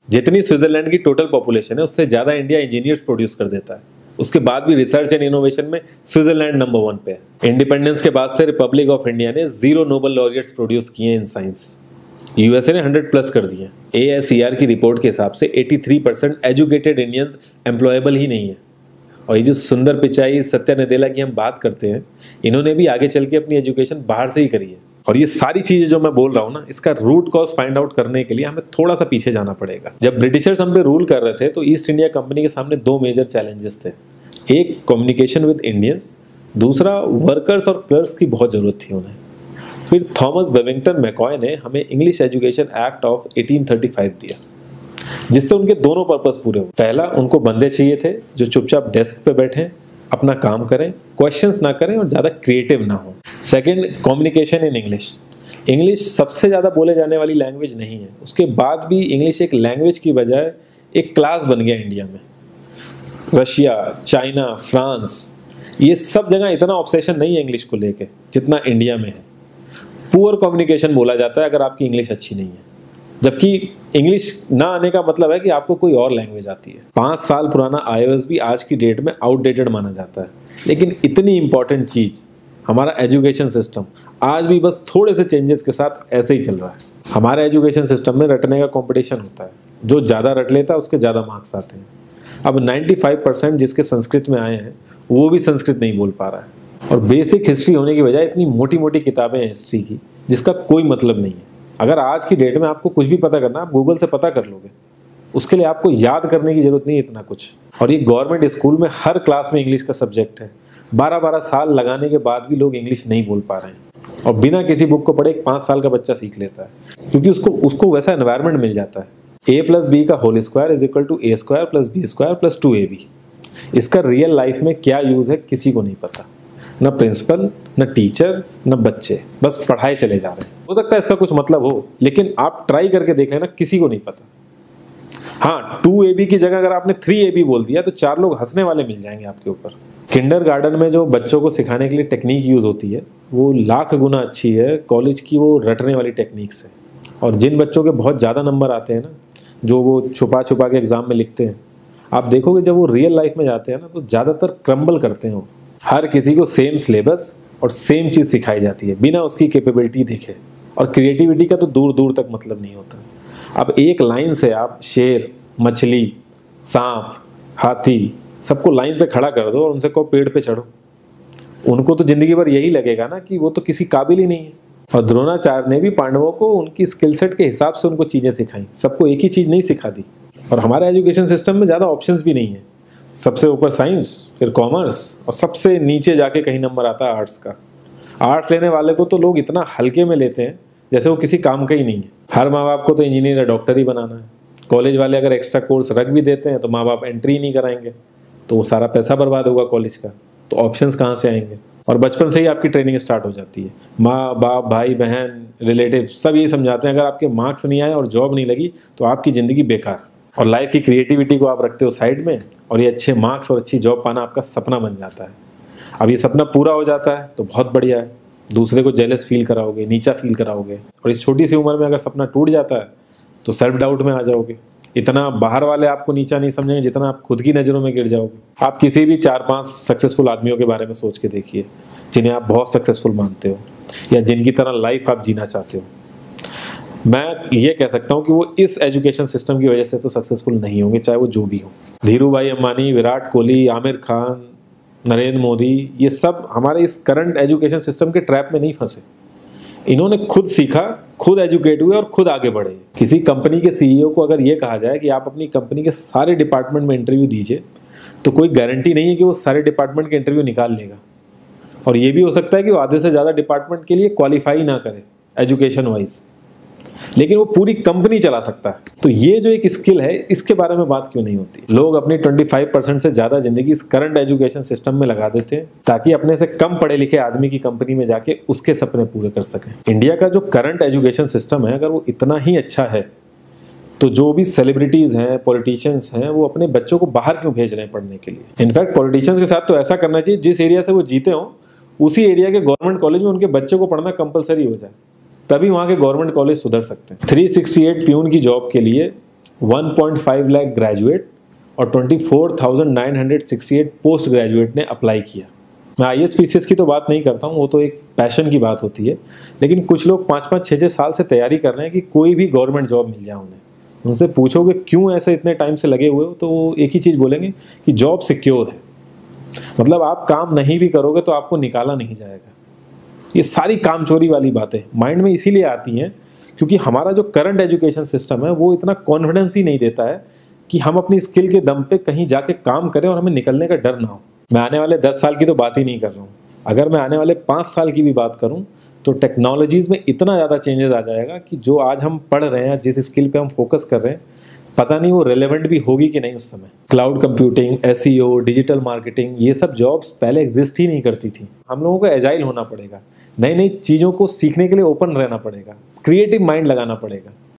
जितनी स्विट्जरलैंड की total population है उससे ज़्यादा इंडिया इंजीनियर्स प्रोड्यूस कर देता है। उसके बाद भी रिसर्च एंड इनोवेशन में स्विट्जरलैंड नंबर 1 पे है। इंडिपेंडेंस के बाद से रिपब्लिक ऑफ इंडिया ने 0 नोबेल लॉरियट्स प्रोड्यूस किए इन साइंस। यूएसए ने 100+ कर दिए। ASER की रिपोर्ट के हिसाब से 83% एजुकेटेड इंडियंस एम्प्लॉयबल ही नहीं है। और ये जो सुंदर पिचाई, सत्या नदेला की हम बात करते हैं, इन्होंने भी आगे चल के अपनी एजुकेशन बाहर से ही करी है। और ये सारी चीजें जो मैं बोल रहा हूँ ना, इसका रूट कॉज फाइंड आउट करने के लिए हमें थोड़ा सा पीछे जाना पड़ेगा। जब ब्रिटिशर्स हम पे रूल कर रहे थे तो ईस्ट इंडिया कंपनी के सामने 2 मेजर चैलेंजेस थे। एक कम्युनिकेशन विद इंडियन, दूसरा वर्कर्स और क्लर्क्स की बहुत जरूरत थी उन्हें। फिर थॉमस बेविंगटन मैकॉय ने हमें इंग्लिश एजुकेशन एक्ट ऑफ 1835 दिया, जिससे उनके दोनों पर्पस पूरे हुए। पहला, उनको बंदे चाहिए थे जो चुपचाप डेस्क पे बैठे, अपना काम करें, क्वेश्चंस ना करें और ज़्यादा क्रिएटिव ना हो। Second, communication in English. English सबसे ज़्यादा बोले जाने वाली लैंग्वेज नहीं है, उसके बाद भी इंग्लिश एक लैंग्वेज की बजाय एक क्लास बन गया इंडिया में। रशिया, चाइना, फ्रांस, ये सब जगह इतना ऑब्सेशन नहीं है इंग्लिश को लेके जितना इंडिया में है। पुअर कम्युनिकेशन बोला जाता है अगर आपकी इंग्लिश अच्छी नहीं है, जबकि इंग्लिश ना आने का मतलब है कि आपको कोई और लैंग्वेज आती है। 5 साल पुराना iOS भी आज की डेट में आउटडेटेड माना जाता है। लेकिन इतनी इंपॉर्टेंट चीज़ हमारा एजुकेशन सिस्टम आज भी बस थोड़े से चेंजेस के साथ ऐसे ही चल रहा है। हमारे एजुकेशन सिस्टम में रटने का कंपटीशन होता है, जो ज़्यादा रट लेता है उसके ज़्यादा मार्क्स आते हैं। अब 95% जिसके संस्कृत में आए हैं वो भी संस्कृत नहीं बोल पा रहा है। और बेसिक हिस्ट्री होने की बजाय इतनी मोटी मोटी किताबें हैं हिस्ट्री की जिसका कोई मतलब नहीं है। अगर आज की डेट में आपको कुछ भी पता करना है, आप गूगल से पता कर लोगे। उसके लिए आपको याद करने की जरूरत नहीं है इतना कुछ। और ये गवर्नमेंट स्कूल में हर क्लास में इंग्लिश का सब्जेक्ट है। 12-12 साल लगाने के बाद भी लोग इंग्लिश नहीं बोल पा रहे हैं। और बिना किसी बुक को पढ़े 5 साल का बच्चा सीख लेता है, क्योंकि उसको वैसा एनवायरनमेंट मिल जाता है। A+B का whole square is equal to A² + B² + 2AB। इसका रियल लाइफ में क्या यूज है किसी को नहीं पता, न प्रिंसिपल, न टीचर, न बच्चे, बस पढ़ाए चले जा रहे हैं। हो सकता है इसका कुछ मतलब हो, लेकिन आप ट्राई करके देख लेना, किसी को नहीं पता। हाँ, 2AB की जगह अगर आपने 3AB बोल दिया तो 4 लोग हंसने वाले मिल जाएंगे आपके ऊपर। किंडरगार्टन में जो बच्चों को सिखाने के लिए टेक्निक यूज होती है वो लाख गुना अच्छी है कॉलेज की वो रटने वाली टेक्निक से। और जिन बच्चों के बहुत ज़्यादा नंबर आते हैं ना, जो वो छुपा छुपा के एग्जाम में लिखते हैं, आप देखोगे जब वो रियल लाइफ में जाते हैं ना तो ज़्यादातर क्रम्बल करते हैं वो। हर किसी को सेम सिलेबस और सेम चीज़ सिखाई जाती है बिना उसकी कैपेबिलिटी देखे। और क्रिएटिविटी का तो दूर दूर तक मतलब नहीं होता। अब एक लाइन से आप शेर, मछली, सांप, हाथी सबको लाइन से खड़ा कर दो और उनसे कहो पेड़ पे चढ़ो, उनको तो जिंदगी भर यही लगेगा ना कि वो तो किसी काबिल ही नहीं है। और द्रोणाचार्य ने भी पांडवों को उनकी स्किल सेट के हिसाब से उनको चीज़ें सिखाई, सबको एक ही चीज़ नहीं सिखा दी। और हमारे एजुकेशन सिस्टम में ज़्यादा ऑप्शंस भी नहीं है। सबसे ऊपर साइंस, फिर कॉमर्स, और सबसे नीचे जाके कहीं नंबर आता है आर्ट्स का। आर्ट्स लेने वाले को तो लोग इतना हल्के में लेते हैं जैसे वो किसी काम का ही नहीं है। हर माँ बाप को तो इंजीनियर या डॉक्टर ही बनाना है। कॉलेज वाले अगर एक्स्ट्रा कोर्स रख भी देते हैं तो माँ बाप एंट्री ही नहीं कराएंगे, तो वो सारा पैसा बर्बाद होगा कॉलेज का। तो ऑप्शंस कहाँ से आएंगे? और बचपन से ही आपकी ट्रेनिंग स्टार्ट हो जाती है। माँ बाप, भाई बहन, रिलेटिव सब यही समझाते हैं अगर आपके मार्क्स नहीं आए और जॉब नहीं लगी तो आपकी ज़िंदगी बेकार। और लाइफ की क्रिएटिविटी को आप रखते हो साइड में, और ये अच्छे मार्क्स और अच्छी जॉब पाना आपका सपना बन जाता है। अब ये सपना पूरा हो जाता है तो बहुत बढ़िया है, दूसरे को जेलस फील कराओगे, नीचा फील कराओगे। और इस छोटी सी उम्र में अगर सपना टूट जाता है तो सेल्फ डाउट में आ जाओगे। इतना बाहर वाले आपको नीचा नहीं समझेंगे जितना आप खुद की नज़रों में गिर जाओगे। आप किसी भी 4-5 सक्सेसफुल आदमियों के बारे में सोच के देखिए जिन्हें आप बहुत सक्सेसफुल मानते हो या जिनकी तरह लाइफ आप जीना चाहते हो। मैं ये कह सकता हूँ कि वो इस एजुकेशन सिस्टम की वजह से तो सक्सेसफुल नहीं होंगे, चाहे वो जो भी हो। धीरू भाई अंबानी, विराट कोहली, आमिर खान, नरेंद्र मोदी, ये सब हमारे इस करंट एजुकेशन सिस्टम के ट्रैप में नहीं फंसे। इन्होंने खुद सीखा, खुद एजुकेट हुए और खुद आगे बढ़े। किसी कंपनी के CEO को अगर ये कहा जाए कि आप अपनी कंपनी के सारे डिपार्टमेंट में इंटरव्यू दीजिए, तो कोई गारंटी नहीं है कि वो सारे डिपार्टमेंट के इंटरव्यू निकाल लेगा। और ये भी हो सकता है कि वो आधे से ज़्यादा डिपार्टमेंट के लिए क्वालिफाई ना करे एजुकेशन वाइज, लेकिन वो पूरी कंपनी चला सकता है। तो ये जो एक स्किल है, इसके बारे में बात क्यों नहीं होती? लोग अपनी 25% से ज्यादा जिंदगी इस करंट एजुकेशन सिस्टम में लगा देते हैं ताकि अपने से कम पढ़े लिखे आदमी की कंपनी में जाके उसके सपने पूरे कर सकें। इंडिया का जो करंट एजुकेशन सिस्टम है, अगर वो इतना ही अच्छा है तो जो भी सेलिब्रिटीज हैं, पॉलिटिशियंस हैं, वो अपने बच्चों को बाहर क्यों भेज रहे हैं पढ़ने के लिए? इनफैक्ट पॉलिटिशियंस के साथ तो ऐसा करना चाहिए, जिस एरिया से वो जीते हों उसी एरिया के गवर्नमेंट कॉलेज में उनके बच्चों को पढ़ना कंपलसरी हो जाए, तभी वहाँ के गवर्नमेंट कॉलेज सुधर सकते हैं। 368 प्यून की जॉब के लिए 1.5 लाख ग्रेजुएट और 24,968 पोस्ट ग्रेजुएट ने अप्लाई किया। मैं IAS-PCS की तो बात नहीं करता हूँ, वो तो एक पैशन की बात होती है, लेकिन कुछ लोग 5-5, 6-6 साल से तैयारी कर रहे हैं कि कोई भी गवर्नमेंट जॉब मिल जाए उन्हें। उनसे पूछोगे क्यों ऐसे इतने टाइम से लगे हुए हो, तो वो एक ही चीज़ बोलेंगे कि जॉब सिक्योर है। मतलब आप काम नहीं भी करोगे तो आपको निकाला नहीं जाएगा। ये सारी कामचोरी वाली बातें माइंड में इसीलिए आती हैं क्योंकि हमारा जो करंट एजुकेशन सिस्टम है वो इतना कॉन्फिडेंस ही नहीं देता है कि हम अपनी स्किल के दम पे कहीं जाके काम करें और हमें निकलने का डर ना हो। मैं आने वाले 10 साल की तो बात ही नहीं कर रहा हूँ, अगर मैं आने वाले 5 साल की भी बात करूँ तो टेक्नोलॉजीज़ में इतना ज़्यादा चेंजेस आ जाएगा कि जो आज हम पढ़ रहे हैं, जिस स्किल पे हम फोकस कर रहे हैं, पता नहीं वो रेलेवेंट भी होगी कि नहीं उस समय। Cloud computing, SEO, digital marketing, ये सब जॉब्स पहले एग्जिस्ट ही नहीं करती थी। हम लोगों को एजाइल होना पड़ेगा, नई नई चीज़ों को सीखने के लिए ओपन रहना पड़ेगा, क्रिएटिव माइंड लगाना पड़ेगा।